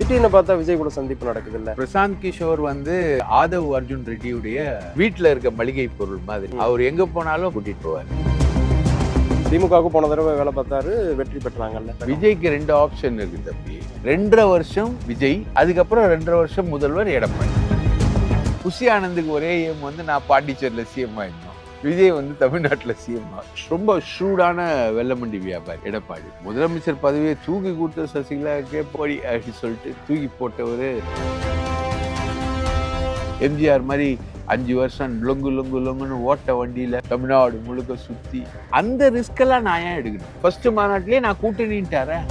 திடீர்னு பார்த்தா விஜய் கூட சந்திப்பு நடக்குது இல்ல. பிரசாந்த் கிஷோர் வந்து ஆதவ் அர்ஜுன் ரெட்டியுடைய வீட்டுல இருக்க மளிகை பொருள் மாதிரி. அவர் எங்க போனாலும் கூட்டிட்டு போவார். திமுகவுக்கு போன தடவை வேலை பார்த்தாரு, வெற்றி பெற்றாங்கல்ல. விஜய்க்கு 2 ஆப்ஷன் இருக்கு தம்பி. 2.5 வருஷம் விஜய், அதுக்கப்புறம் 2.5 வருஷம் முதல்வர் எடப்பாடி. புஷி ஆனந்துக்கு ஒரே ஏம் வந்து நான் பாண்டிச்சேரியில சிஎம் ஆயிருந்தோம், விஜய் வந்து தமிழ்நாட்டுல சிஎம். ரொம்ப ஷூடான வெள்ளமண்டி வியாபாரி எடப்பாடி. முதலமைச்சர் பதவியை தூக்கி கொடுத்த சசிகலாவுக்கே போடி அப்படின்னு சொல்லிட்டு தூக்கி போட்டவர். எம்ஜிஆர் மாதிரி 5 வருஷம் லொங்கு லொங்கு லொங்குன்னு ஓட்ட வண்டியில தமிழ்நாடு முழுக்க சுத்தி அந்த ரிஸ்க் எல்லாம் நான் ஏன் எடுக்கணும்? ஃபர்ஸ்ட் மாநாட்டிலேயே நான் கூட்டணிட்டாரேன்.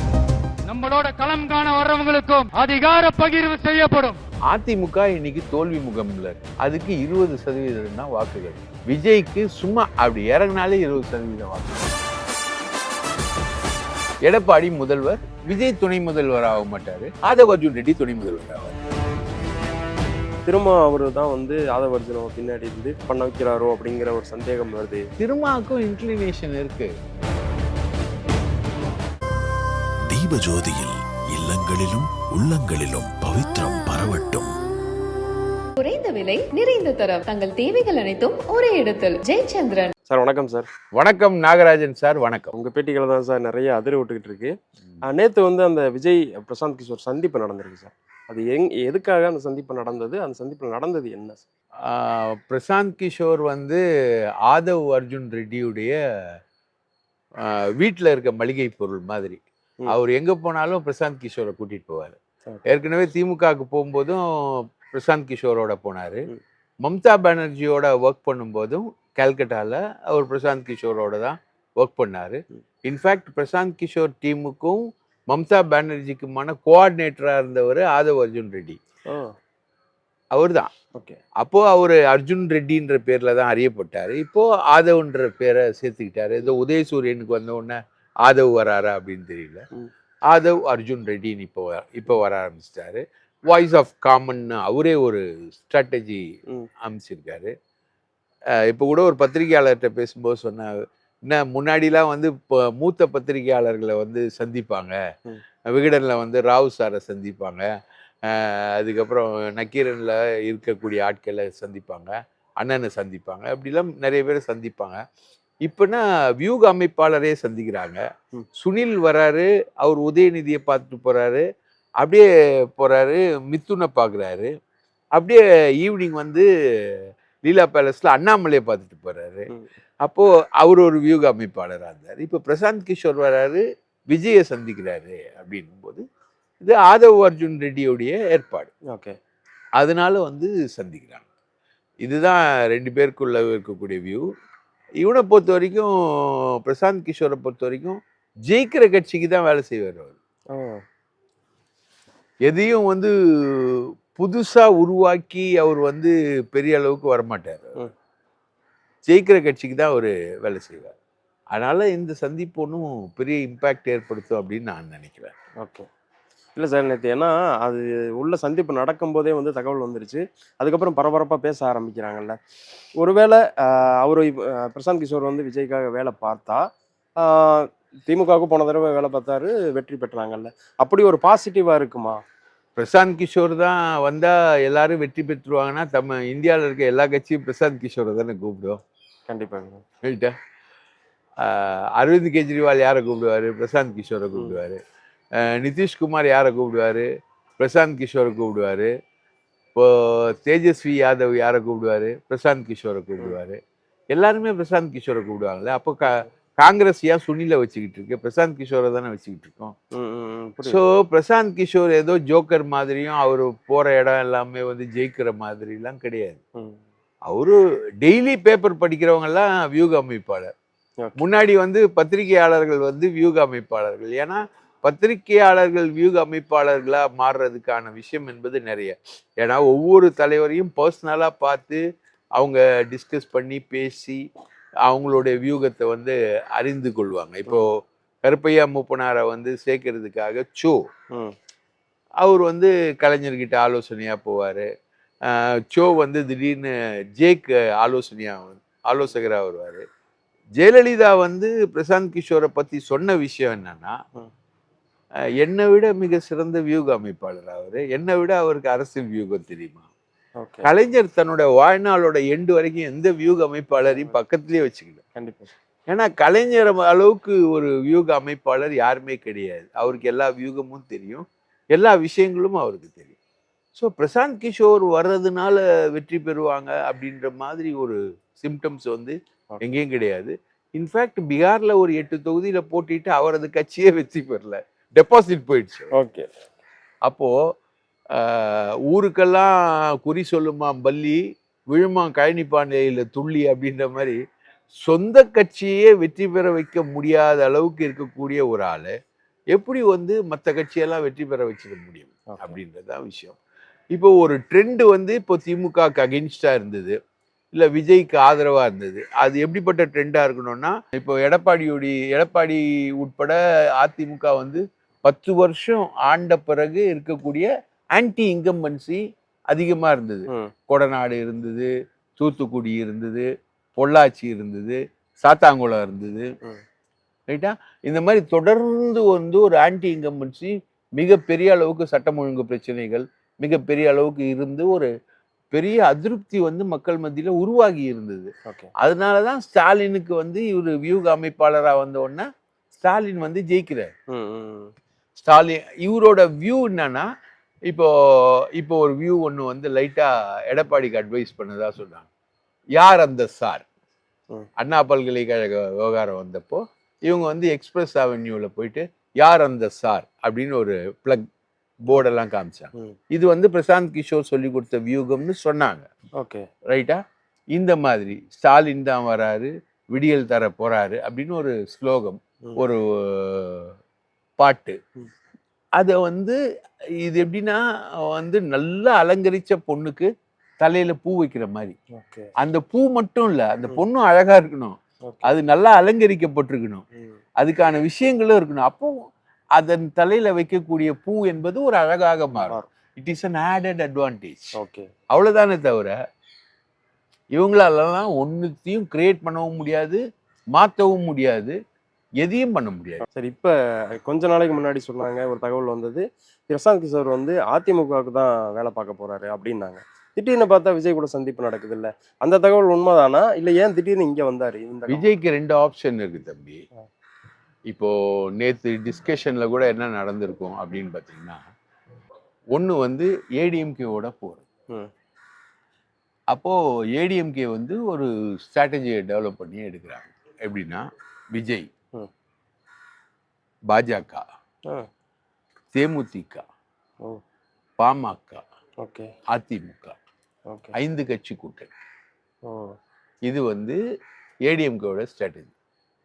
நம்மளோட களம் காண வர்றவங்களுக்கும் அதிகார பகிர்வு செய்யப்படும். அதிமுக இன்னைக்கு தோல்வி முகம்ல இருக்கு. அதுக்கு 20% தான் வாக்குகள். விஜய்க்கு சும்மா அப்படி இறங்கினாலே 20% வாக்கு. எடப்பாடி முதல்வர், விஜய் துணை முதல்வர் ஆக மாட்டாரு, ஆதவ் அர்ஜுன் ரெட்டி துணை முதல்வர் ஆவார். திரும்ப அவரு தான் வந்து ஆதவ் அர்ஜுனை பின்னாடி இருந்து பண்ண வைக்கிறாரோ அப்படிங்கிற ஒரு சந்தேகம் வருது. திருமாவுக்கும் இன்க்ளினேஷன் இருக்கு. தீபஜோதியில் இல்லங்களிலும் உள்ளங்களிலும் பவித்ரம் பரவட்டும். குறைந்த விலை நிறைந்த தரம், தங்கள் தேவைகள் அனைத்தும் ஒரே இடத்தில். ஜெயச்சந்திரன் சார் வணக்கம் சார். வணக்கம் நாகராஜன் சார். வணக்கம். உங்க பேட்டிகளை தான் சார் நிறைய அதிர விட்டுக்கிட்டு இருக்கு. நேற்று வந்து அந்த விஜய் பிரசாந்த் கிஷோர் சந்திப்பு நடந்திருக்கு சார். அது எதுக்காக அந்த சந்திப்பு நடந்தது? அந்த சந்திப்பு நடந்தது என்ன சார்? பிரசாந்த் கிஷோர் வந்து ஆதவ் அர்ஜுன் ரெட்டியுடைய வீட்டில் இருக்க மளிகை பொருள் மாதிரி. அவர் எங்க போனாலும் பிரசாந்த் கிஷோரை கூட்டிட்டு போவார். ஏற்கனவே திமுகவுக்கு போகும்போதும் பிரசாந்த் கிஷோரோட போனாரு. மம்தா பானர்ஜியோட ஒர்க் பண்ணும்போதும் கல்கட்டால அவர் பிரசாந்த் கிஷோரோட தான் ஒர்க் பண்ணாரு. இன்ஃபேக்ட் பிரசாந்த் கிஷோர் டீமுக்கும் மம்தா பானர்ஜிக்குமான கோஆர்டினேட்டரா இருந்தவர் ஆதவ் அர்ஜுன் ரெட்டி. அவர் தான். அப்போ அவர் அர்ஜுன் ரெட்டின்ற பேர்ல தான் அறியப்பட்டாரு. இப்போ ஆதவ்ன்ற பேரை சேர்த்துக்கிட்டாரு. ஏதோ உதயசூரியனுக்கு வந்த உடனே ஆதவ் வராரா அப்படின்னு தெரியல. ஆதவ் அர்ஜுன் ரெட்டின்னு இப்போ வர ஆரம்பிச்சிட்டாரு. வாய்ஸ் ஆஃப் காமன் அவரே ஒரு ஸ்ட்ராட்டஜி அமைச்சிருக்காரு. இப்போ கூட ஒரு பத்திரிகையாளர்கிட்ட பேசும்போது சொன்னாங்க, என்ன முன்னாடிலாம் வந்து இப்போ மூத்த பத்திரிகையாளர்களை வந்து சந்திப்பாங்க, விகடனில் வந்து ராவ் சாரை சந்திப்பாங்க, அதுக்கப்புறம் நக்கீரனில் இருக்கக்கூடிய ஆட்களை சந்திப்பாங்க, அண்ணனை சந்திப்பாங்க, அப்படிலாம் நிறைய பேரை சந்திப்பாங்க. இப்போனா வியூக அமைப்பாளரே சந்திக்கிறாங்க. சுனில் வராரு, அவர் உதயநிதியை பார்த்துட்டு போறாரு, அப்படியே போறாரு, மிதுனை பார்க்குறாரு, அப்படியே ஈவினிங் வந்து லீலா பேலஸ்ல அண்ணாமலையை பார்த்துட்டு போறாரு. அப்போ அவர் ஒரு வியூக அமைப்பாளராக இருந்தார். இப்போ பிரசாந்த் கிஷோர் வராரு, விஜயை சந்திக்கிறாரு அப்படின்னும் போது இது ஆதவ் அர்ஜுன் ரெட்டியோடைய ஏற்பாடு. அதனால வந்து சந்திக்கிறாங்க. இதுதான் 2 பேருக்குள்ள இருக்கக்கூடிய வியூ. இவனை பொறுத்த வரைக்கும், பிரசாந்த் கிஷோரை பொறுத்த வரைக்கும் ஜெயிக்கிற கட்சிக்கு தான் வேலை செய்வார் அவர். எதையும் வந்து புதுசா உருவாக்கி அவர் வந்து பெரிய அளவுக்கு வரமாட்டார். ஜெயிக்கிற கட்சிக்கு தான் அவர் வேலை செய்வார். அதனால இந்த சந்திப்பு ஒன்றும் பெரிய இம்பேக்ட் ஏற்படுத்தும் அப்படின்னு நான் நினைக்கிறேன். இல்லை சார், நேற்று ஏன்னா அது உள்ள சந்திப்பு நடக்கும்போதே வந்து தகவல் வந்துருச்சு. அதுக்கப்புறம் பரபரப்பாக பேச ஆரம்பிக்கிறாங்கல்ல. ஒருவேளை அவர் பிரசாந்த் கிஷோர் வந்து விஜய்க்காக வேலை பார்த்தா, திமுகவுக்கு போன தடவை வேலை பார்த்தாரு, வெற்றி பெற்றாங்கல்ல, அப்படி ஒரு பாசிட்டிவாக இருக்குமா? பிரசாந்த் கிஷோர் தான் வந்தால் எல்லாரும் வெற்றி பெற்றுருவாங்கன்னா இந்தியாவில் இருக்க எல்லா கட்சியும் பிரசாந்த் கிஷோரை தானே கூப்பிடுவோம். கண்டிப்பாக ரைட்டா? அரவிந்த் கெஜ்ரிவால் யாரை கூப்பிடுவார்? பிரசாந்த் கிஷோரை கூப்பிடுவார். நிதிஷ்குமார் யாரை கூப்பிடுவார்? பிரசாந்த் கிஷோரை கூப்பிடுவார். இப்போ தேஜஸ்வி யாதவ் யாரை கூப்பிடுவார்? பிரசாந்த் கிஷோரை கூப்பிடுவார். எல்லாருமே பிரசாந்த் கிஷோரை கூப்பிடுவாங்கல்ல. அப்போ காங்கிரஸ் ஏன் சுனிலை வச்சுக்கிட்டு இருக்கு? பிரசாந்த் கிஷோரை தானே வச்சுக்கிட்டு இருக்கோம். ஸோ பிரசாந்த் கிஷோர் ஏதோ ஜோக்கர் மாதிரியும் அவர் போகிற இடம் எல்லாமே வந்து ஜெயிக்கிற மாதிரிலாம் கிடையாது. அவரு டெய்லி பேப்பர் படிக்கிறவங்கெல்லாம் வியூக அமைப்பாளர். முன்னாடி வந்து பத்திரிகையாளர்கள் வந்து வியூக அமைப்பாளர்கள். ஏன்னா பத்திரிகையாளர்கள் வியூக அமைப்பாளர்களாக மாறுறதுக்கான விஷயம் என்பது நிறைய. ஏன்னா ஒவ்வொரு தலைவரையும் பர்சனலாக பார்த்து அவங்க டிஸ்கஸ் பண்ணி பேசி அவங்களுடைய வியூகத்தை வந்து அறிந்து கொள்வாங்க. இப்போ கருப்பையா மூப்பனாரை வந்து சேர்க்கறதுக்காக அவர் வந்து கலைஞர்கிட்ட ஆலோசனையாக போவார். வந்து திடீர்னு ஜேக் ஆலோசகராக வருவார். ஜெயலலிதா வந்து பிரசாந்த் கிஷோரை பற்றி சொன்ன விஷயம் என்னன்னா, என்னை விட மிக சிறந்த வியூக அமைப்பாளர் அவரு. என்னை விட அவருக்கு அரசியல் வியூகம் தெரியுமா? ஓகே. கலைஞர் தன்னோட வாழ்நாளோட எண்டு வரைக்கும் எந்த வியூக அமைப்பாளரையும் பக்கத்துலயே வச்சுக்கல. கண்டிப்பா. ஏன்னா கலைஞர் அளவுக்கு ஒரு வியூக அமைப்பாளர் யாருமே கிடையாது. அவருக்கு எல்லா வியூகமும் தெரியும், எல்லா விஷயங்களும் அவருக்கு தெரியும். ஸோ பிரசாந்த் கிஷோர் வர்றதுனால வெற்றி பெறுவாங்க அப்படின்ற மாதிரி ஒரு சிம்டம்ஸ் வந்து எங்கேயும் கிடையாது. இன்ஃபேக்ட் பீகார்ல ஒரு 8 தொகுதியில போட்டிட்டு அவரது கட்சியே வெற்றி பெறல, டெபாசிட் போயிடுச்சு. ஓகே. அப்போ ஊருக்கெல்லாம் குறி சொல்லுமா பள்ளி, விழுமா கழனி பாண்டையில துள்ளி அப்படின்ற மாதிரி சொந்த கட்சியே வெற்றி பெற வைக்க முடியாத அளவுக்கு இருக்கக்கூடிய ஒரு ஆளு எப்படி வந்து மற்ற கட்சியெல்லாம் வெற்றி பெற வச்சிட முடியும் அப்படின்றதான் விஷயம். இப்போ ஒரு ட்ரெண்ட் வந்து இப்போ திமுகக்கு அகெயின்ஸ்டா இருந்தது, இல்லை விஜய்க்கு ஆதரவா இருந்தது. அது எப்படிப்பட்ட ட்ரெண்டா இருக்கணும்னா, இப்போ எடப்பாடி உட்பட அதிமுக வந்து 10 வருஷம் ஆண்ட பிறகு இருக்கக்கூடிய ஆன்டி இன்கம்பன்சி அதிகமா இருந்தது. கொடநாடு இருந்தது, தூத்துக்குடி இருந்தது, பொள்ளாச்சி இருந்தது, சாத்தாங்குளம் இருந்தது, ரைட்டா? இந்த மாதிரி தொடர்ந்து வந்து ஒரு ஆன்டி இன்கம்பன்சி மிகப்பெரிய அளவுக்கு சட்டம் ஒழுங்கு பிரச்சனைகள் மிகப்பெரிய அளவுக்கு இருந்து ஒரு பெரிய அதிருப்தி வந்து மக்கள் மத்தியில உருவாகி இருந்தது. அதனாலதான் ஸ்டாலினுக்கு வந்து இவர் வியூக அமைப்பாளரா வந்த உடனே ஸ்டாலின் வந்து ஜெயிக்கிறார். ஸ்டாலின் இவரோட வியூ என்னன்னா, இப்போ ஒரு வியூ ஒன்று வந்து லைட்டா எடப்பாடிக்கு அட்வைஸ் பண்ணதா சொன்னாங்க. யார் அந்த சார்? அண்ணா பல்கலைக்கழக விவகாரம் வந்தப்போ இவங்க வந்து எக்ஸ்பிரஸ் அவென்யூல போயிட்டு யார் அந்த சார் அப்படின்னு ஒரு பிளக் போர்டெல்லாம் காமிச்சாங்க. இது வந்து பிரசாந்த் கிஷோர் சொல்லி கொடுத்த வியூகம்னு சொன்னாங்க. ஓகே, ரைட்டா? இந்த மாதிரி ஸ்டாலின் தான் வராரு, விடியல் தர போறாரு அப்படின்னு ஒரு ஸ்லோகம், ஒரு பாட்டு. அதை வந்து இது எப்படின்னா வந்து நல்லா அலங்கரிச்ச பொண்ணுக்கு தலையில பூ வைக்கிற மாதிரி. அந்த பூ மட்டும் இல்ல, அந்த பொண்ணும் அழகா இருக்கணும், அது நல்லா அலங்கரிக்கப்பட்டிருக்கணும், அதுக்கான விஷயங்களும் இருக்கணும். அப்போ அதன் தலையில வைக்கக்கூடிய பூ என்பது ஒரு அழகாக மாறும். It is an added advantage. அவ்வளவுதானே தவிர இவங்களாலலாம் ஒன்னுத்தையும் கிரியேட் பண்ணவும் முடியாது, மாற்றவும் முடியாது, எதையும் பண்ண முடியாது. சரி, இப்ப கொஞ்ச நாளைக்கு முன்னாடி சொன்னாங்க, ஒரு தகவல் வந்தது, பிரசாந்த் கிஷோர் வந்து அதிமுகவுக்கு தான் வேலை பார்க்க போறாரு அப்படின்னாங்க. திடீர்னு பார்த்தா விஜய் கூட சந்திப்பு நடக்குது இல்ல, அந்த தகவல் உண்மைதானா? இல்ல ஏன் திடீர்னு இங்க வந்தாரு? விஜய்க்கு 2 ஆப்ஷன் இருக்கு தம்பி. இப்போ நேற்று டிஸ்கஷன்ல கூட என்ன நடந்திருக்கும் அப்படின்னு பார்த்தீங்கன்னா, ஒன்று வந்து ஏடிஎம்கேவோட போகிறது. அப்போ ஏடிஎம்கே வந்து ஒரு ஸ்ட்ராட்டஜியை டெவலப் பண்ணி எடுக்கிறாங்க. எப்படின்னா, விஜய், பாஜக, தேமுதிக, பாமக, அதிமுக, 5 கட்சி கூட்டணி. இது வந்து ஏடிஎம்கேவோட ஸ்ட்ராட்டஜி.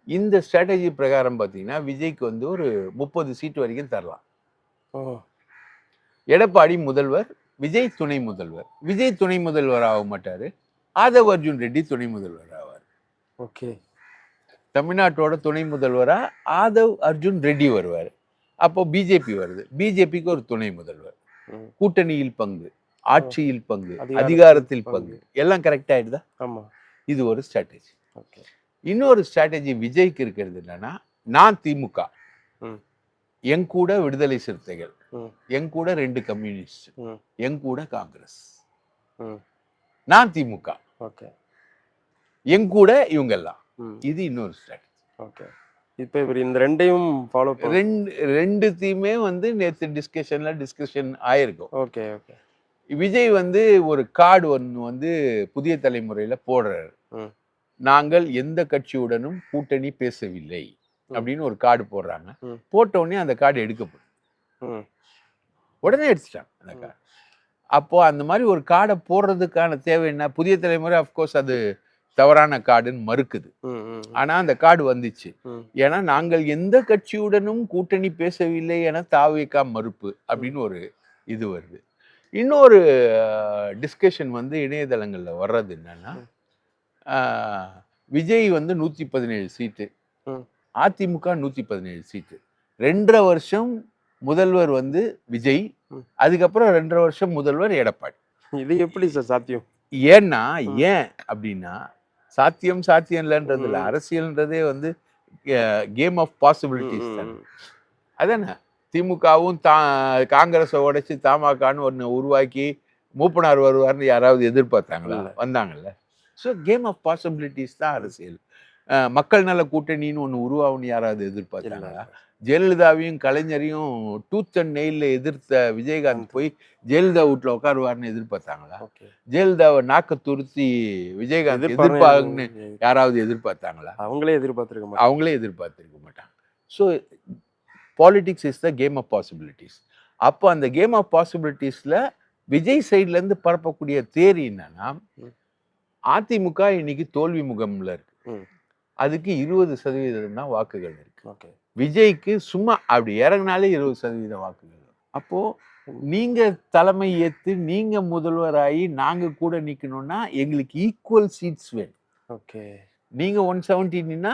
இந்த ஸ்ட்ராட்டஜி பிரகாரம் பார்த்தீங்கன்னா விஜய்க்கு வந்து ஒரு 30 சீட் வரைக்கும் தரலாம். எடப்பாடி முதல்வர், விஜய் துணை முதல்வர். விஜய் துணை முதல்வர் ஆக மாட்டாரு, ஆதவ் அர்ஜுன் ரெட்டி துணை முதல்வர் ஆவார். ஓகே, தமிழ்நாட்டோட துணை முதல்வரா ஆதவ் அர்ஜுன் ரெட்டி வருவார். அப்போ பிஜேபி வருது, பிஜேபிக்கு ஒரு துணை முதல்வர். கூட்டணியில் பங்கு, ஆட்சியில் பங்கு, அதிகாரத்தில் பங்கு, எல்லாம் கரெக்ட் ஆயிடுதா? ஆமா, இது ஒரு ஸ்ட்ராட்டஜி. ஓகே, இன்னொரு ஸ்ட்ராட்டஜி விஜய்க்கு இருக்கிறது என்னன்னா, நான் திமுக, என் கூட விடுதலை சிறுத்தைகள், என் கூட 2 கம்யூனிஸ்ட், என் கூட காங்கிரஸ். நான் திமுக, என் கூட இவங்க எல்லாம். இது இன்னொரு ஸ்ட்ராட்டஜி. ஓகே, இப்ப இவர் இந்த ரெண்டையும் ஃபாலோ ரெண்டுத்தையுமே வந்து நேற்று டிஸ்கஷன் ஆயிருக்கும். Okay okay. விஜய் வந்து ஒரு கார்டு ஒன்று வந்து புதிய தலைமுறையில போடுறாரு. நாங்கள் எந்த கட்சியுடனும் கூட்டணி பேசவில்லை அப்படின்னு ஒரு கார்டு போடுறாங்க. போட்ட உடனே அந்த கார்டு எடுக்கப்படும், உடனே எடுத்துட்டாங்க அந்த கார்டு. அப்போ அந்த மாதிரி ஒரு கார்டை போடுறதுக்கான தேவை என்ன? புதிய தலைமுறை அப்கோர்ஸ் அது தவறான கார்டுன்னு மறுக்குது. ஆனா அந்த கார்டு வந்துச்சு. ஏன்னா நாங்கள் எந்த கட்சியுடனும் கூட்டணி பேசவில்லை என தாவேகா மறுப்பு அப்படின்னு ஒரு இது வருது. இன்னொரு டிஸ்கஷன் வந்து இணையதளங்கள்ல வர்றது என்னன்னா, விஜய் வந்து 117 சீட்டு, அதிமுக 117 சீட்டு. 2.5 வருஷம் முதல்வர் வந்து விஜய், அதுக்கப்புறம் 2.5 வருஷம் முதல்வர் எடப்பாடி. இது எப்படி சார் சாத்தியம்? ஏன்னா ஏன் அப்படின்னா, சாத்தியம் இல்லைன்றது இல்லை, அரசியல்ன்றதே வந்து கேம் ஆஃப் பாசிபிலிட்டிஸ் தானே. அதானே திமுகவும் காங்கிரஸை உடைச்சு தமாகான்னு ஒன்று உருவாக்கி மூப்பனார் வருவார்னு யாராவது எதிர்பார்த்தாங்களா? வந்தாங்கல்ல. ஸோ கேம் ஆஃப் பாசிபிலிட்டிஸ் தான் அரசியல். மக்கள் நல கூட்டணின்னு ஒன்று உருவாகும்னு யாராவது எதிர்பார்த்தாங்களா? ஜெயலலிதாவையும் கலைஞரையும் டூத் அண்ட் நெயிலில் எதிர்த்த விஜயகாந்த் போய் ஜெயலலிதா வீட்டில் உட்காருவார்னு எதிர்பார்த்தாங்களா? ஜெயலலிதாவை நாக்க துருத்தி விஜயகாந்த் எதிர்ப்பாங்கன்னு யாராவது எதிர்பார்த்தாங்களா? அவங்களே எதிர்பார்த்திருக்க மாட்டாங்க. So politics is the game of possibilities. அப்போ அந்த கேம் ஆஃப் பாசிபிலிட்டிஸில் விஜய் சைட்லேருந்து பரப்பக்கூடிய தேரி என்னன்னா, அதிமுக இன்னைக்கு தோல்வி முகம்ல இருக்கு. அதுக்கு 20% தான் வாக்குகள் இருக்கு. விஜய்க்கு சும்மா அப்படி இறங்கினாலே 20% வாக்குகள். அப்போ நீங்க தலைமை ஏற்று நீங்க முதல்வராகி நாங்க கூட நிக்கணும்னா எங்களுக்கு ஈக்குவல் சீட்ஸ் வேணும். நீங்க 117னா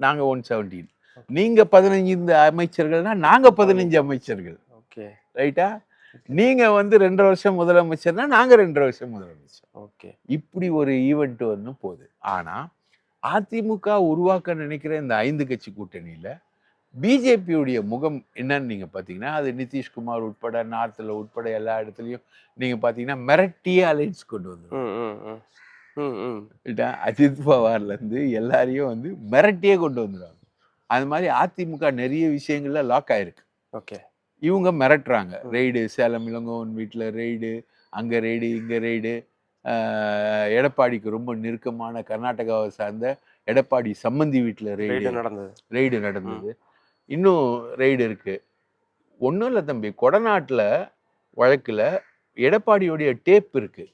நாங்க 117, நீங்க 15 அமைச்சர்கள்னா நாங்க 15 அமைச்சர்கள். ரைட்டா? நீங்க 2.5 வருஷம் முதலமைச்சர்னா நாங்க 2.5 வருஷம் முதலமைச்சர். இப்படி ஒரு ஈவெண்ட் போகுது. ஆனா அதிமுக உருவாக்க நினைக்கிற இந்த 5 கட்சி கூட்டணியில பிஜேபியுடைய முகம் என்னன்னு நீங்க பாத்தீங்கன்னா, அது நிதிஷ்குமார் உட்பட நார்த்ல உட்பட எல்லா இடத்துலயும் நீங்க பாத்தீங்கன்னா மிரட்டியே அலைன்ஸ் கொண்டு வந்துடும். அஜித் பவார்ல இருந்து எல்லாரையும் மிரட்டியே கொண்டு வந்துடுவாங்க. அது மாதிரி அதிமுக நிறைய விஷயங்கள்ல லாக் ஆயிருக்கு. இவங்க மிரட்டுறாங்க. ரெய்டு, சேலம் இளங்கோவன் வீட்டில் ரெய்டு, அங்கே ரெய்டு, இங்கே ரெய்டு. எடப்பாடிக்கு ரொம்ப நெருக்கமான கர்நாடகாவை சார்ந்த எடப்பாடி சம்மந்தி வீட்டில் ரெய்டு நடந்தது. இன்னும் ரெய்டு இருக்கு. ஒன்றும் இல்லை தம்பி, கொடநாட்டில் வழக்கில் எடப்பாடியோடைய டேப் இருக்கு.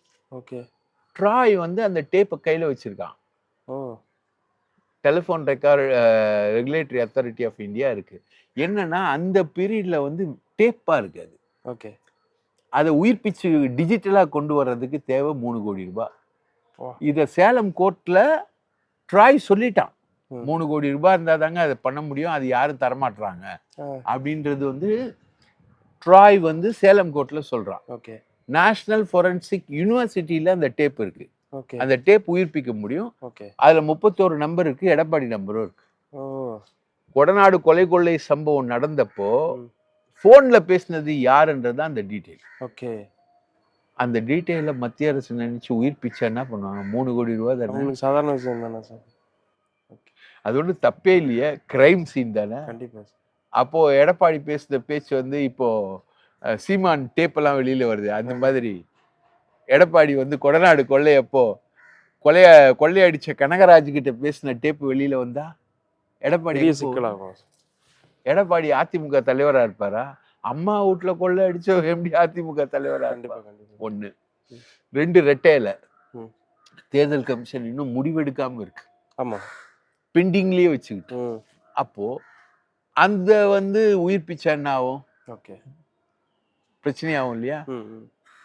ட்ராய் அந்த டேப்பை கையில் வச்சிருக்கான். Telephone regulatory authority of India இருக்கு. என்னன்னா அந்த பீரியட்ல டேப்பா இருக்கு. அது அதை உயிர்ப்பிச்சு டிஜிட்டலா கொண்டு வர்றதுக்கு தேவை 3 கோடி ரூபாய். இத சேலம் கோர்ட்ல ட்ராய் சொல்லிட்டான். 3 கோடி ரூபாய் இருந்தா தாங்க அதை பண்ண முடியும், அது யாரும் தரமாட்டுறாங்க அப்படின்றது ட்ராய் சேலம் கோர்ட்ல சொல்றான். நேஷனல் ஃபோரன்சிக் யூனிவர்சிட்டியில அந்த டேப் இருக்கு. அந்த டேப் உயிர்ப்பிக்க முடியும். அதுல 31 நம்பர் இருக்கு, எடப்பாடி நம்பரும் இருக்கு. கொடநாடு கொலை சம்பவம் நடந்தப்போ போன்ல பேசினது யாருன்றது அந்த டீட்டெயில். அந்த டீட்டெயில மத்திய அரசு நினைச்சு உயிர்ப்பிச்சா என்ன பண்ணுவாங்க? 3 கோடி ரூபாய் தானே. சாதாரண விஷயம் தானே சார். அது ஒன்றும் தப்பே இல்லையே, கிரைம் சீன் தானே. கண்டிப்பா. அப்போ எடப்பாடி பேசுன பேச்சு இப்போ சீமான் டேப் எல்லாம் வெளியில வருது. அந்த மாதிரி எடப்பாடி கொடநாடு கொள்ளையப்போ கொள்ளையடிச்ச கனகராஜ் கிட்ட பேசின டேப் வெளியில வந்தா எடப்பாடி சிக்கலாகும். எடப்பாடி அதிமுக தலைவரா இருப்பாரா? அம்மா வீட்டுல கொள்ளை அடிச்ச எப்படி அதிமுக தலைவரா இருப்பாங்க? 1. 2 ரெட்டையில தேர்தல் கமிஷன் இன்னும் முடிவெடுக்காம இருக்கு. ஆமா, பெண்டிங்லயே வச்சுக்கிட்டு. அப்போ அந்த உயிர்ப்பிச்சா என்ன ஆகும்? பிரச்சனையாகும் இல்லையா?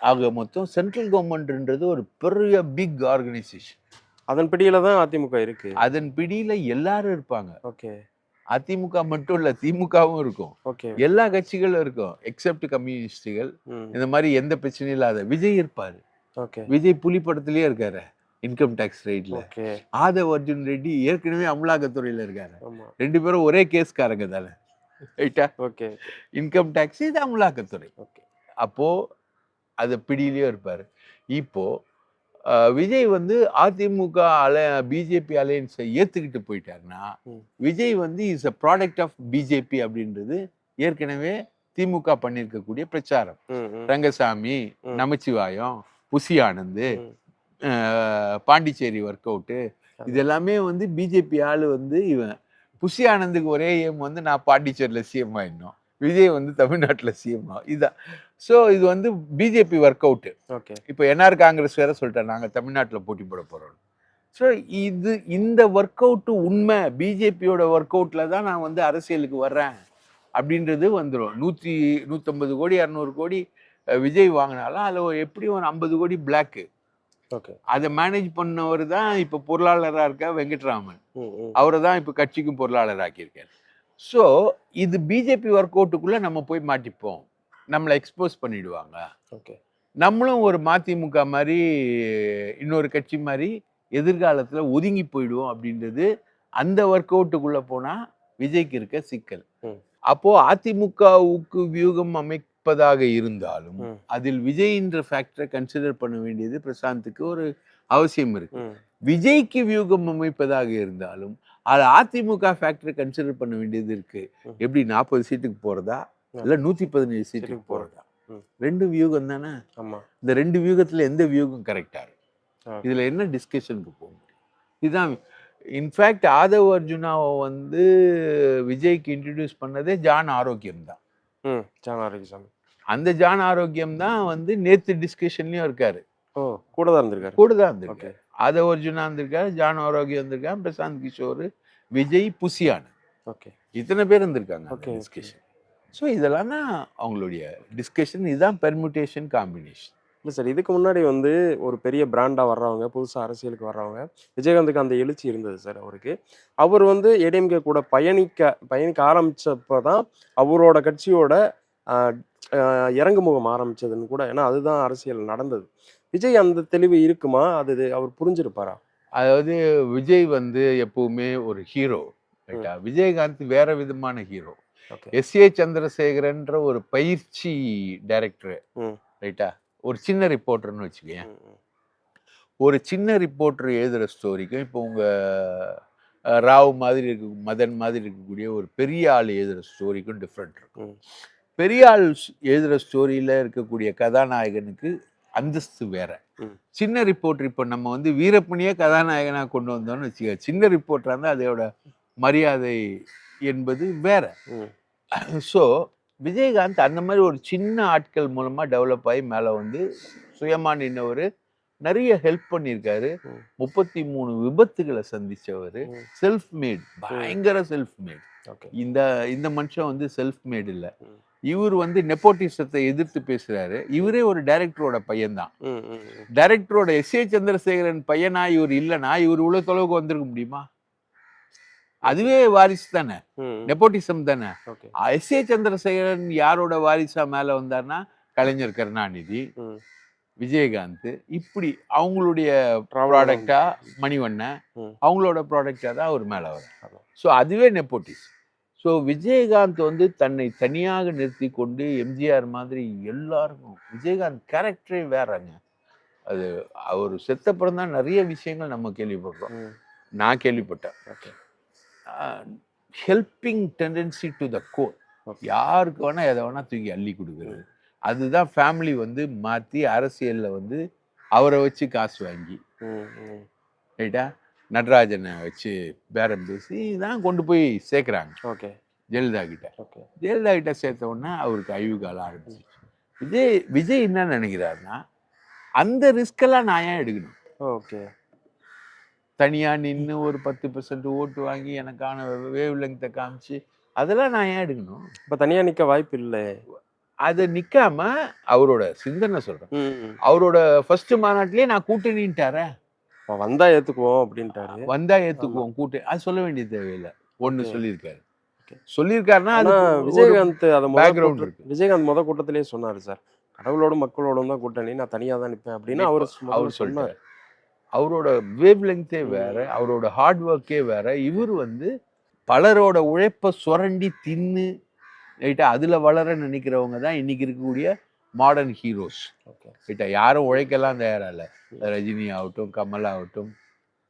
ஆக மொத்தம் சென்ட்ரல் கவர்மெண்ட்ன்றது ஒரு பெரிய பிக் ஆர்கனைசேஷன். அதன் பிடியில தான் அதிமுக இருக்கு. அதன் பிடியில எல்லாரும் இருப்பாங்க. அதிமுக மட்டும் இல்ல, திமுகவும் இருக்கும். எல்லா கட்சிகளும் இருக்கும் எக்ஸப்ட் கம்யூனிஸ்டுகள். இந்த மாதிரி எந்த பிரச்சனையும் இல்லாத விஜய் இருப்பாரு. விஜய் புலி படத்திலேயே இருக்காரு, இன்கம் டாக்ஸ் ரைட்ல. ஆதவ் அர்ஜுன் ரெட்டி ஏற்கனவே அமலாக்கத்துறையில இருக்காரு. 2 பேரும் ஒரே கேஸ்காரங்க தானே. ரைட்டா? இன்கம் டாக்ஸ், இது அமலாக்கத்துறை. அப்போ அது பிடியிலேயே இருப்பாரு. இப்போ விஜய் அதிமுக பிஜேபி அலையன்ஸை ஏத்துக்கிட்டு போயிட்டாருன்னா, Vijay is a product of BJP அப்படின்றது ஏற்கனவே திமுக பண்ணிருக்கக்கூடிய பிரச்சாரம். ரங்கசாமி, நமச்சிவாயம், புசி ஆனந்த், பாண்டிச்சேரி ஒர்க் அவுட்டு, இது எல்லாமே பிஜேபி ஆளு. இவன் புசி ஆனந்துக்கு ஒரே ஏம் நான் பாண்டிச்சேரியில சிஎம் ஆயிடணும், விஜய் தமிழ்நாட்டில் சிஎம் ஆகும். இதுதான். ஸோ இது பிஜேபி ஒர்க் அவுட்டு. இப்போ என்ஆர் காங்கிரஸ் வேற சொல்லிட்டாங்க நாங்கள் தமிழ்நாட்டில் போட்டி போட போகிறோம். ஸோ இந்த ஒர்க் அவுட்டு உண்மை, பிஜேபியோட ஒர்க் அவுட்டில் தான் நான் அரசியலுக்கு வர்றேன் அப்படின்றது வந்துடும். 150 கோடி 200 கோடி விஜய் வாங்கினாலும் அதில் எப்படியும் ஒரு 50 கோடி பிளாக்கு. அதை மேனேஜ் பண்ணவர் தான் இப்போ பொருளாளராக இருக்க வெங்கட்ராமன். அவரை தான் இப்போ கட்சிக்கும் பொருளாளர் ஆக்கியிருக்காரு. ஸோ இது பிஜேபி ஒர்க் அவுட்டுக்குள்ள நம்ம போய் மாட்டிப்போம், நம்மளை எக்ஸ்போஸ் பண்ணிடுவாங்க. நம்மளும் ஒரு மதிமுக மாதிரி இன்னொரு கட்சி மாதிரி எதிர்காலத்தில் ஒதுங்கி போயிடுவோம் அப்படின்றது அந்த ஒர்க் அவுட்டுக்குள்ள போனா விஜய்க்கு இருக்க சிக்கல். அப்போ அதிமுகவுக்கு வியூகம் அமைப்பதாக இருந்தாலும் அதில் விஜய் என்ற ஃபேக்டரை கன்சிடர் பண்ண வேண்டியது பிரசாந்துக்கு ஒரு அவசியம் இருக்கு. விஜய்க்கு வியூகம் அமைப்பதாக இருந்தாலும் அது அதிமுக ஃபேக்டரை கன்சிடர் பண்ண வேண்டியது இருக்கு. எப்படி 40 சீட்டுக்கு போறதா இல்ல 117 சீட்டுக்கு போறதா? 2 வியூகம் தானே. இந்த 2 வியூகத்துல எந்த வியூகம் கரெக்டா இருக்கு? இதுல என்ன டிஸ்கஷனுக்கு போகும்? இதுதான் இன்ஃபேக்ட் ஆதவ் அர்ஜுனாவை வந்து விஜய்க்கு இன்ட்ரடியூஸ் பண்ணதே ஜான் ஆரோக்கியம் தான். அந்த ஜான் ஆரோக்கியம் தான் வந்து நேத்து டிஸ்கஷன்லயும் இருக்காரு. கூட தான் இருந்திருக்காரு. ஆதவ் அர்ஜுனா இருந்திருக்காரு, ஜான் ஆரோக்கியம் இருந்திருக்காரு, பிரசாந்த் கிஷோர், விஜய், புசியான், இத்தனை பேர் இருந்திருக்காங்க டிஸ்கஷன். ஸோ இதெல்லாம் தான் அவங்களுடைய டிஸ்கஷன். இதுதான் பெர்முட்டேஷன் காம்பினேஷன். இல்லை சார், இதுக்கு முன்னாடி வந்து ஒரு பெரிய பிராண்டாக வர்றவங்க, புதுசாக அரசியலுக்கு வர்றவங்க, விஜயகாந்துக்கு அந்த எழுச்சி இருந்தது சார் அவருக்கு. அவர் வந்து ஏடிஎம்கே கூட பயணிக்க ஆரம்பித்தப்போ தான் அவரோட கட்சியோட இறங்குமுகம் ஆரம்பித்ததுன்னு கூட. ஏன்னா அதுதான் அரசியல் நடந்தது. விஜய் அந்த தெளிவு இருக்குமா? அது அவர் புரிஞ்சிருப்பாரா? அதாவது விஜய் வந்து எப்பவுமே ஒரு ஹீரோ ரைட்டா. விஜயகாந்த் வேற விதமான ஹீரோ. எஸ்.ஏ. சந்திரசேகரன்ற ஒரு பயிற்சி டைரக்டர் ரைட்டா, ஒரு சின்ன ரிப்போர்ட்டர்னு வச்சுக்கேன். ஒரு சின்ன ரிப்போர்ட்டர் எழுதுகிற ஸ்டோரிக்கும் இப்போ உங்கள் ராவ் மாதிரி இருக்க, மதன் மாதிரி இருக்கக்கூடிய ஒரு பெரிய ஆள் எழுதுகிற ஸ்டோரிக்கும் டிஃப்ரெண்ட் இருக்கும். பெரிய ஆள் எழுதுகிற ஸ்டோரியில் இருக்கக்கூடிய கதாநாயகனுக்கு அந்தஸ்து வேற. சின்ன ரிப்போர்ட்டர், இப்போ நம்ம வந்து வீரப்பனியே கதாநாயகனாக கொண்டு வந்தோம்னு வச்சுக்க, சின்ன ரிப்போர்ட்டராக இருந்தால் அதோட மரியாதை என்பது வேற. ஸோ விஜயகாந்த் அந்த மாதிரி ஒரு சின்ன ஆட்கள் மூலமாக டெவலப் ஆகி மேலே வந்து சுயமாக நின்றவர், நிறைய ஹெல்ப் பண்ணியிருக்காரு. 33 விபத்துகளை சந்திச்சவர், செல்ஃப் மேட், பயங்கர செல்ஃப் மேட். இந்த மனுஷன் வந்து செல்ஃப் மேட் இல்லை. இவர் வந்து நெப்போட்டிசத்தை எதிர்த்து பேசுறாரு. இவரே ஒரு டைரக்டரோட பையன் தான். டைரக்டரோட எஸ்.ஏ. சந்திரசேகரன் பையனா இவர் இல்லைன்னா இவர் இவ்வளவு தொலைவுக்கு வந்திருக்க முடியுமா? அதுவே வாரிசு தானே, நெப்போட்டிசம் தானே. எஸ்.ஏ. சந்திரசேகரன் யாரோட வாரிசா மேல வந்தார்னா கலைஞர் கருணாநிதி, விஜயகாந்த், இப்படி அவங்களுடைய ப்ராடக்டா மணிவண்ணன், அவங்களோட ப்ராடக்டா தான் அவர் மேல வர. ஸோ அதுவே நெப்போட்டிசம். ஸோ விஜயகாந்த் வந்து தன்னை தனியாக நிறுத்தி கொண்டு எம்ஜிஆர் மாதிரி எல்லாருக்கும், விஜயகாந்த் கேரக்டரே வேறங்க. அது அவர் செத்தப்புறம் தான் நிறைய விஷயங்கள் நம்ம கேள்விப்படுறோம். நான் கேள்விப்பட்டேன். Helping tendency to the core. யாருக்கு வேணா எதை வேணா தூக்கி அள்ளி கொடுக்குறது. அதுதான் ஃபேமிலி வந்து மாற்றி அரசியலில் வந்து அவரை வச்சு காசு வாங்கி ரைட்டா, நடராஜனை வச்சு பேரம் பேசி தான் கொண்டு போய் சேர்க்குறாங்க ஜெயலலிதா கிட்ட. ஜெயலலிதா கிட்ட சேர்த்த உடனே அவருக்கு அழிவு காலம் ஆரம்பிச்சு. விஜய் என்ன நினைக்கிறாருன்னா, அந்த ரிஸ்கெல்லாம் நான் ஏன் எடுக்கணும்? தனியாக நின்று ஒரு 10% ஓட்டு வாங்கி எனக்கான வேவ் லெங்க்த்தை காமிச்சு அதெல்லாம் நான் ஏன் எடுக்கணும்? இப்போ தனியாக நிற்க வாய்ப்பு இல்லை. அதை நிற்காம அவரோட சிந்தனை சொல்கிறேன். அவரோட ஃபர்ஸ்ட் மாநாட்டிலே நான் கூட்டணின்ட்டாரேன், வந்தா ஏத்துக்குவோம் அப்படின்ட்டாரு. வந்தா ஏத்துக்குவோம் கூட்டணி, அது சொல்ல வேண்டிய தேவையில்லை. ஒன்று சொல்லியிருக்காருன்னா அது விஜயகாந்த் அதை பேக்ரவுண்ட் இருக்கு. விஜயகாந்த் முத கூட்டத்திலேயே சொன்னாரு சார், கடவுளோடும் மக்களோடும் தான் கூட்டணி, நான் தனியாக தான் நிற்பேன் அப்படின்னு அவர் சொன்னார். அவரோட வேவ் லெங்க்தே வேற, அவரோட ஹார்ட் ஒர்க்கே வேற. இவர் வந்து பலரோட உழைப்பை சுரண்டி தின்னு ரைட்டா அதில் வளர நினைக்கிறவங்க தான் இன்னைக்கு இருக்கக்கூடிய மாடர்ன் ஹீரோஸ் ரைட்டா. யாரும் உழைக்கலாம் தயாரா இல்லை. ரஜினி ஆகட்டும், கமல் ஆகட்டும்,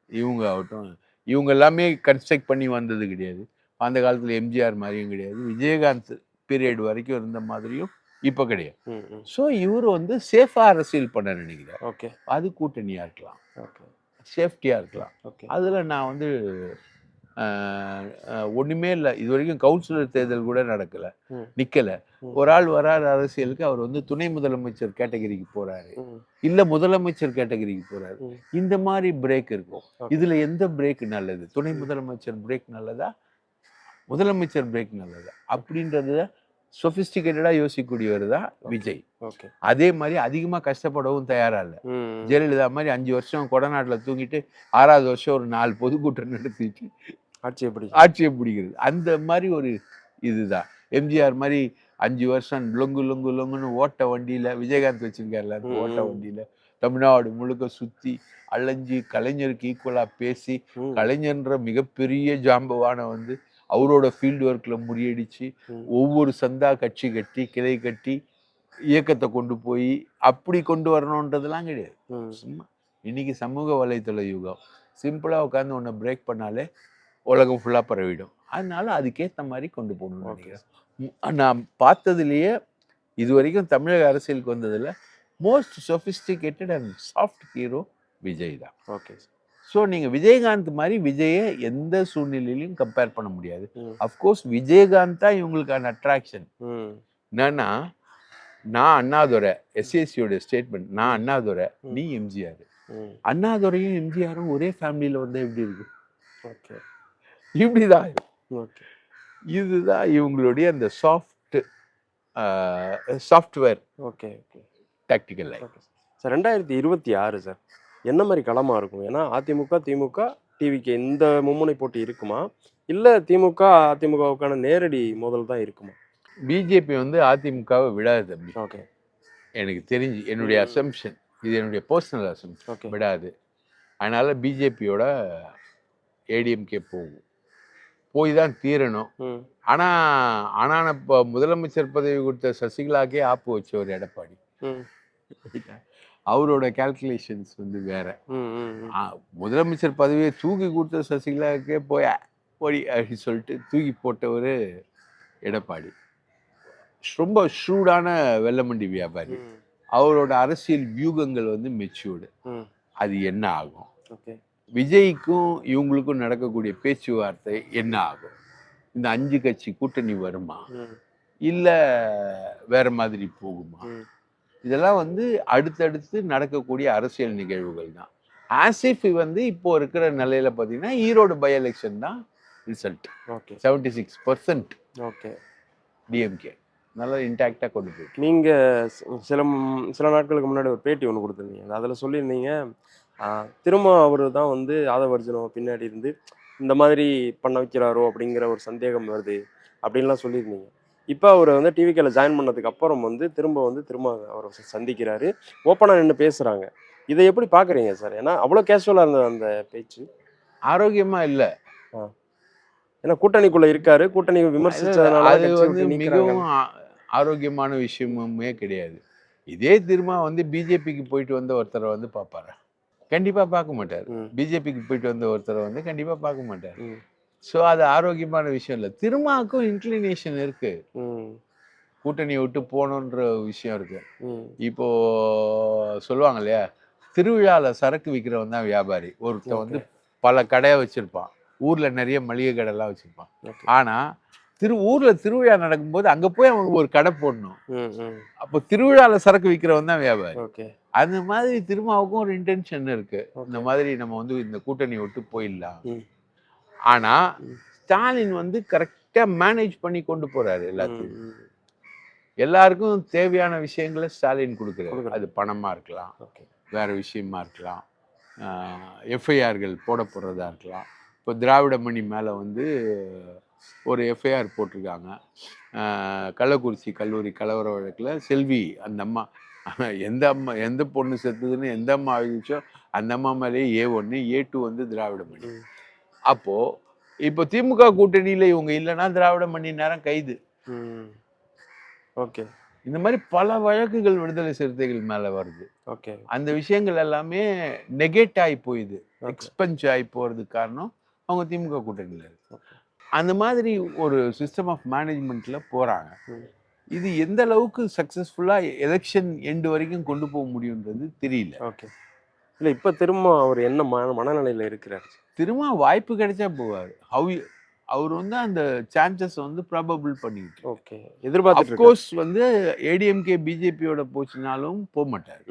இவங்க ஆகட்டும், இவங்க எல்லாமே கன்ஸ்ட்ரக்ட் பண்ணி வந்தது கிடையாது. அந்த காலத்தில் எம்ஜிஆர் மாதிரியும் கிடையாது, விஜயகாந்த் பீரியட் வரைக்கும் இருந்த மாதிரியும் இப்போ கிடையாது. ஸோ இவர் வந்து சேஃபாக அரசியல் பண்ண நினைக்கிறார். அது கூட்டணியாக இருக்கலாம், சேஃப்டியாக இருக்கலாம். அதில் நான் வந்து ஒன்றுமே இல்லை. இது வரைக்கும் கவுன்சிலர் தேர்தல் கூட நடக்கலை, நிற்கலை. ஒரு ஆள் வராரு அரசியலுக்கு, அவர் வந்து துணை முதலமைச்சர் கேட்டகரிக்கு போகிறாரு, இல்லை முதலமைச்சர் கேட்டகரிக்கு போகிறாரு. இந்த மாதிரி பிரேக் இருக்கும். இதில் எந்த பிரேக் நல்லது? துணை முதலமைச்சர் பிரேக் நல்லதா, முதலமைச்சர் பிரேக் நல்லதா அப்படின்றது சொபிஸ்டிகேட்டடாக யோசிக்கக்கூடியவர் தான் விஜய். அதே மாதிரி அதிகமாக கஷ்டப்படவும் தயாரா இல்லை. ஜெயலலிதா மாதிரி 5 வருஷம் கொடநாட்டில் தூங்கிட்டு 6வது வருஷம் ஒரு 4 பொதுக்கூட்டம் நடத்திட்டு ஆட்சியை பிடிக்கிறது, அந்த மாதிரி ஒரு இதுதான். எம்ஜிஆர் மாதிரி 5 வருஷம் லொங்குன்னு ஓட்ட வண்டியில், விஜயகாந்த் வச்சிருக்காருல அந்த ஓட்ட வண்டியில் தமிழ்நாடு முழுக்க சுற்றி அலைஞ்சி கலைஞருக்கு ஈக்குவலாக பேசி, கலைஞர்ன்ற மிகப்பெரிய ஜாம்பவானை வந்து அவரோட ஃபீல்டு ஒர்க்கில் முறியடிச்சு ஒவ்வொரு சந்தா கட்சி கட்டி கிளை கட்டி இயக்கத்தை கொண்டு போய் அப்படி கொண்டு வரணுன்றதெல்லாம் கிடையாது. சும்மா இன்னைக்கு சமூக வலைத்தள யுகம், சிம்பிளாக உட்காந்து ஒன்று பிரேக் பண்ணாலே உலகம் ஃபுல்லாக பரவிடும். அதனால அதுக்கேற்ற மாதிரி கொண்டு போகணும்னு நினைக்கிறேன். நான் பார்த்ததுலேயே இது வரைக்கும் தமிழக அரசியலுக்கு வந்ததில் most sophisticated and soft hero Vijay தான். ஓகே. ஸோ நீங்கள் விஜயகாந்த் மாதிரி விஜயை எந்த சூழ்நிலையிலையும் கம்பேர் பண்ண முடியாது. அஃப்கோர்ஸ் விஜயகாந்த் தான் இவங்களுக்கான அட்ராக்ஷன். என்னன்னா, நான் அண்ணாதுரை, எஸ்எஸ்சியோட ஸ்டேட்மெண்ட், நான் அண்ணாதுரை, நீ எம்ஜிஆர். அண்ணாதுரையும் எம்ஜிஆரும் ஒரே ஃபேமிலியில் வந்தால் எப்படி இருக்கு? ஓகே, இப்படிதான். ஓகே, இதுதான் இவங்களுடைய அந்த software. Okay, okay, tactical life. Sir 2026 sir என்ன மாதிரி களமாக இருக்கும்? ஏன்னா அதிமுக திமுக டிவிக்கு இந்த மும்முனை போட்டி இருக்குமா, இல்லை திமுக அதிமுகவுக்கான நேரடி மோதல் தான் இருக்குமா? பிஜேபி வந்து அதிமுகவை விடாது தம்பி. ஓகே, எனக்கு தெரிஞ்சு, என்னுடைய அசம்ஷன், இது என்னுடைய பர்சனல் அசம்ஷன், ஓகே, விடாது. அதனால பிஜேபியோட ஏடிஎம்கே போய் தான் தீரணும். ஆனால் இப்போ முதலமைச்சர் பதவி கொடுத்த சசிகலாக்கே ஆப்பு வச்ச ஒரு எடப்பாடி, அவரோட கால்குலேஷன்ஸ் வந்து வேற. முதலமைச்சர் பதவியை தூக்கி கொடுத்த சசிகலாக்கே போய் போடி அப்படின்னு சொல்லிட்டு தூக்கி போட்ட ஒரு எடப்பாடி ரொம்ப ஷூடான வெள்ளமண்டி வியாபாரி. அவரோட அரசியல் வியூகங்கள் வந்து மெச்சூர்டு. அது என்ன ஆகும்? விஜய்க்கும் இவங்களுக்கும் நடக்கக்கூடிய பேச்சுவார்த்தை என்ன ஆகும்? இந்த 5 கட்சி கூட்டணி வருமா, இல்லை வேற மாதிரி போகுமா? இதெல்லாம் வந்து அடுத்தடுத்து நடக்கக்கூடிய அரசியல் நிகழ்வுகள் தான். ஆசிஃப் வந்து இப்போ இருக்கிற நிலையில பார்த்தீங்கன்னா ஈரோடு பை எலெக்ஷன் தான் ரிசல்ட். ஓகே, 76% ஓகே, டிஎம்கே நல்லா இன்டாக்டாக கொண்டு போயிட்டு. நீங்கள் சில நாட்களுக்கு முன்னாடி ஒரு பேட்டி ஒன்று கொடுத்துருந்தீங்க. அதில் சொல்லியிருந்தீங்க, திரும்ப அவர் தான் வந்து ஆதவர்ஜுனோ பின்னாடி இருந்து இந்த மாதிரி பண்ண வைக்கிறாரோ அப்படிங்கிற ஒரு சந்தேகம் வருது அப்படின்லாம் சொல்லியிருந்தீங்க. இப்போ அவர் வந்து டிவிக்கில் ஜாயின் பண்ணதுக்கு அப்புறம் வந்து திரும்ப அவரை சந்திக்கிறாரு, ஓப்பனாக நின்று பேசுகிறாங்க. இதை எப்படி பார்க்குறீங்க சார்? ஏன்னா அவ்வளோ கேஷுவலாக இருந்தது அந்த பேச்சு, ஆரோக்கியமாக இல்லை. ஏன்னா கூட்டணிக்குள்ளே இருக்காரு, கூட்டணி விமர்சிச்சதுனால அது வந்து மிகவும் ஆரோக்கியமான விஷயமுமே கிடையாது. இதே திரும்ப வந்து பிஜேபிக்கு போயிட்டு வந்த ஒருத்தரை வந்து பார்ப்பாரு? கண்டிப்பாக பார்க்க மாட்டார். பிஜேபிக்கு போயிட்டு வந்த ஒருத்தரை வந்து கண்டிப்பாக பார்க்க மாட்டார். ஸோ அது ஆரோக்கியமான விஷயம் இல்லை. திருமாவுக்கும் இன்க்ளினேஷன் இருக்கு, கூட்டணியை விட்டு போகணுன்ற விஷயம் இருக்கு. இப்போ சொல்லுவாங்க இல்லையா, திருவிழாவில் சரக்கு விற்கிறவன் தான் வியாபாரி. ஒருத்தன் வந்து பல கடையை வச்சிருப்பான், ஊர்ல நிறைய மளிகை கடைலாம் வச்சிருப்பான். ஆனா ஊர்ல திருவிழா நடக்கும்போது அங்க போய் அவனுக்கு ஒரு கடை போடணும். அப்போ திருவிழால சரக்கு விற்கிறவன் தான் வியாபாரி. அந்த மாதிரி திருமாவுக்கும் ஒரு இன்டென்ஷன் இருக்கு, இந்த மாதிரி நம்ம வந்து இந்த கூட்டணி விட்டு போயிடலாம். ஆனா ஸ்டாலின் வந்து கரெக்டா மேனேஜ் பண்ணி கொண்டு போறாரு எல்லாத்தையும். எல்லாருக்கும் தேவையான விஷயங்களை ஸ்டாலின் கொடுக்குறாரு. அது பணமா இருக்கலாம், வேற விஷயமா இருக்கலாம், எஃப்ஐஆர்கள் போடுறதா இருக்கலாம். இப்போ திராவிட மணி மேலே வந்து ஒரு எஃப்ஐஆர் போட்டிருக்காங்க. கள்ளக்குறிச்சி கல்லூரி கலவர வழக்கில் செல்வி அந்த அம்மா, எந்த பொண்ணு செத்துதுன்னு எந்த அம்மா அழிச்சோ அந்த அம்மா மேலேயே A1 A2 வந்து திராவிட மணி. அப்போது இப்போ திமுக கூட்டணியில் இவங்க இல்லைன்னா திராவிட மணி நேரம் கைது. ஓகே, இந்த மாதிரி பல வழக்குகள் விடுதலை சிறுத்தைகள் மேலே வருது. ஓகே, அந்த விஷயங்கள் எல்லாமே நெகேட் ஆகி போயிடுது, எக்ஸ்பென்ஸ் ஆகி போகிறதுக்கு காரணம் அவங்க திமுக கூட்டணியில் இருக்கு. அந்த மாதிரி ஒரு சிஸ்டம் ஆஃப் மேனேஜ்மெண்ட்ல போறாங்க. இது எந்த அளவுக்கு சக்சஸ்ஃபுல்லா எலெக்ஷன் எண்டு வரைக்கும் கொண்டு போக முடியுன்றது தெரியல. ஓகே, இல்லை இப்போ திரும்ப அவர் என்ன மனநிலையில் இருக்கிறார்? திரும்ப வாய்ப்பு கிடைச்சா போவார். அவர் வந்து அந்த சான்சஸ் வந்து ப்ராபபிள் பண்ணிட்டு. ஓகே, எதிர்பார்த்து அஃப்கோர்ஸ் வந்து ஏடிஎம்கே பிஜேபியோட போச்சுனாலும் போக மாட்டார்,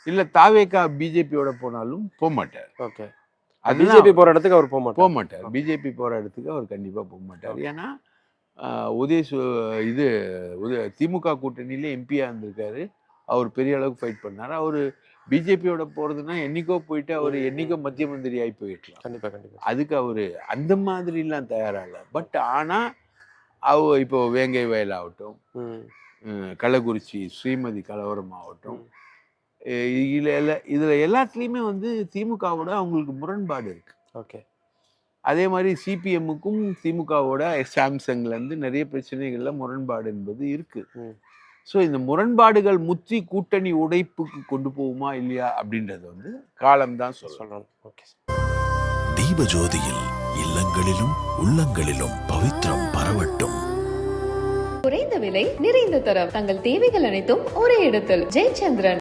இல்லை தாவேகா பிஜேபியோட போனாலும் போக மாட்டார். ஓகே, பிஜேபி போற இடத்துக்கு அவர் போக மாட்டார். பிஜேபி போற இடத்துக்கு அவர் கண்டிப்பா போக மாட்டார். ஏன்னா திமுக கூட்டணியில எம்பியா இருந்திருக்காரு, அவர் பெரிய அளவுக்கு ஃபைட் பண்ணார். அவர் பிஜேபியோட போறதுன்னா என்னைக்கோ போயிட்டு அவர் என்னைக்கோ மத்திய மந்திரி ஆகி போயிடலாம். கண்டிப்பா அதுக்கு அவரு அந்த மாதிரிலாம் தயாராகல. பட் ஆனா இப்போ வேங்கை வயல் ஆகட்டும், கள்ளக்குறிச்சி ஸ்ரீமதி கலவரம் ஆகட்டும், இதுல எல்லாத்துலேயுமே வந்து திமுகவோட அவங்களுக்கு முரண்பாடு இருக்கு. ஓகே, அதே மாதிரி சிபிஎம்முக்கும் திமுகவோட சாம்சங்லேருந்து நிறைய பிரச்சனைகளில் முரண்பாடு என்பது இருக்கு. ஸோ இந்த முரண்பாடுகள் முற்றி கூட்டணி உடைப்புக்கு கொண்டு போகுமா இல்லையா அப்படின்றது வந்து காலம்தான் சொல்லணும். ஓகே. தீபஜோதியில் இல்லங்களிலும் உள்ளங்களிலும் பவித்ரம் பரவட்டும். குறைந்த விலை நிறைந்த தரம் தங்கள் தேவைகள் அனைத்தும் ஒரே இடத்தில். ஜெயச்சந்திரன்.